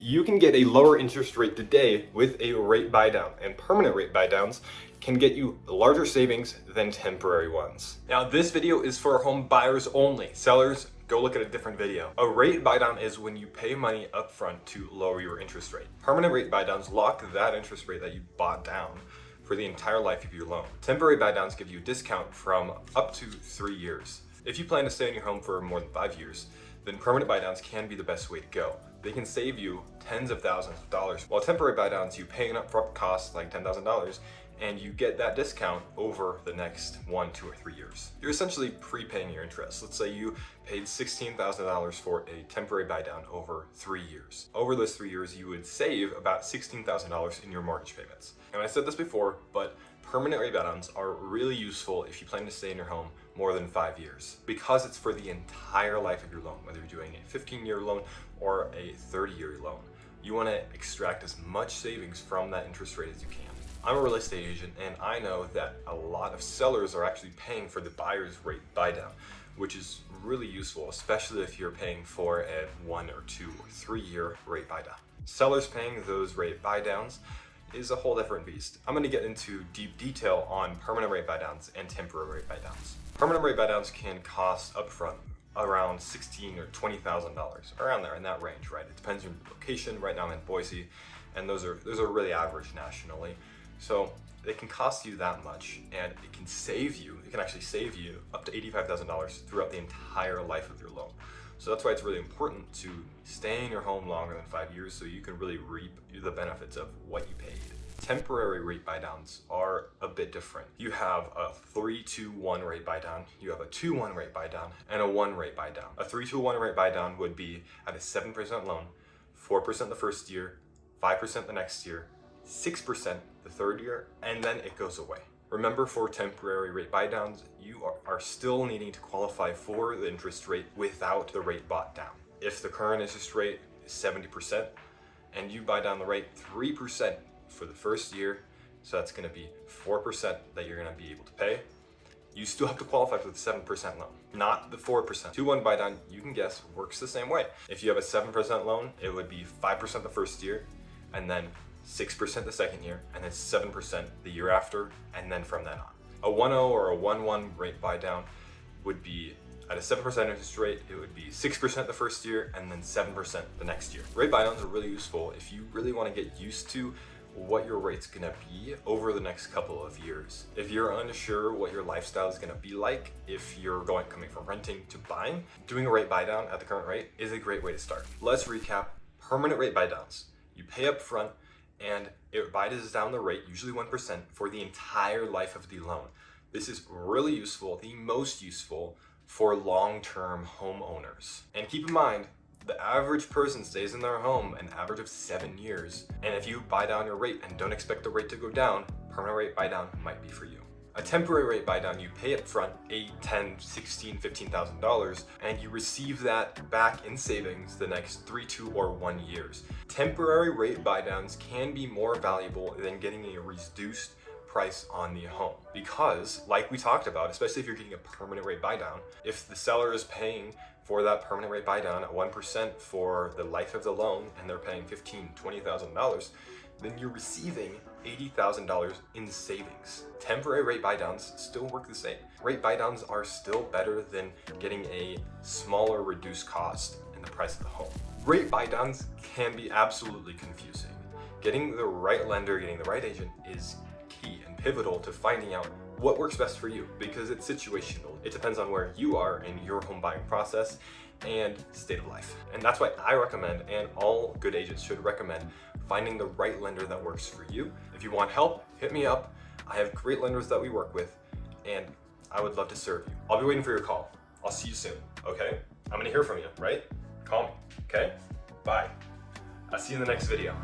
You can get a lower interest rate today with a rate buy down, and permanent rate buy downs can get you larger savings than temporary ones. Now, this video is for home buyers only. Sellers, go look at a different video. A rate buy down is when you pay money upfront to lower your interest rate. Permanent rate buy downs lock that interest rate that you bought down for the entire life of your loan. Temporary buy downs give you a discount from up to 3 years. If you plan to stay in your home for more than 5 years, then permanent buy downs can be the best way to go. They can save you tens of thousands of dollars. While temporary buy downs, you pay an upfront cost like $10,000 and you get that discount over the next 1, 2, or 3 years. You're essentially prepaying your interest. Let's say you paid $16,000 for a temporary buy down over 3 years. Over those 3 years, you would save about $16,000 in your mortgage payments. And I said this before, but permanent rate buy downs are really useful if you plan to stay in your home more than 5 years, because it's for the entire life of your loan, whether you're doing a 15-year loan or a 30-year loan. You want to extract as much savings from that interest rate as you can. I'm a real estate agent, and I know that a lot of sellers are actually paying for the buyer's rate buy down, which is really useful, especially if you're paying for a 1 or 2 or 3 year rate buy down. Sellers paying those rate buy downs is a whole different beast. I'm going to get into deep detail on permanent rate buy downs and temporary rate buy downs. Permanent rate buy downs can cost upfront around $16,000 or $20,000, around there in that range, right? It depends on your location. Right now I'm in Boise, and those are really average nationally. So it can cost you that much, and it can actually save you up to $85,000 throughout the entire life of your loan. So that's why it's really important to stay in your home longer than 5 years so you can really reap the benefits of what you paid. Temporary rate buy downs are a bit different. You have a 3-2-1 rate buy down, you have a 2-1 rate buy down, and a 1 rate buy down. A 3-2-1 rate buy down would be at a 7% loan, 4% the first year, 5% the next year, 6% the third year, and then it goes away. Remember, for temporary rate buy downs, you are still needing to qualify for the interest rate without the rate bought down. If the current interest rate is 70% and you buy down the rate 3% for the first year, so that's going to be 4% that you're going to be able to pay, you still have to qualify for the 7% loan, not the 4%. 2-1 buy down, you can guess, works the same way. If you have a 7% loan, it would be 5% the first year, and then 6% the second year, and then 7% the year after, and then from then on. A 1-0 or a 1-1 rate buy down would be at a 7% interest rate, it would be 6% the first year, and then 7% the next year. Rate buy downs are really useful if you really want to get used to what your rate's gonna be over the next couple of years. If you're unsure what your lifestyle is gonna be like, if you're coming from renting to buying, doing a rate buy down at the current rate is a great way to start. Let's recap. Permanent rate buy downs. You pay up front, and it buys down the rate, usually 1%, for the entire life of the loan. This is really useful, the most useful for long-term homeowners. And keep in mind, the average person stays in their home an average of 7 years. And if you buy down your rate and don't expect the rate to go down, permanent rate buy down might be for you. A temporary rate buy down, you pay up front $8,000, $10,000, $16,000, $15,000, and you receive that back in savings the next 3, 2, or 1 years. Temporary rate buy downs can be more valuable than getting a reduced price on the home, because like we talked about, especially if you're getting a permanent rate buy down, if the seller is paying for that permanent rate buy down at 1% for the life of the loan, and they're paying $15,000, $20,000, then you're receiving $80,000 in savings. Temporary rate buy downs still work the same. Rate buy downs are still better than getting a smaller reduced cost in the price of the home. Rate buy downs can be absolutely confusing. Getting the right lender, getting the right agent is key and pivotal to finding out what works best for you, because it's situational. It depends on where you are in your home buying process and state of life. And that's why I recommend, and all good agents should recommend, finding the right lender that works for you. If you want help, hit me up. I have great lenders that we work with, and I would love to serve you. I'll be waiting for your call. I'll see you soon, okay? I'm gonna hear from you, right? Call me, okay? Bye. I'll see you in the next video.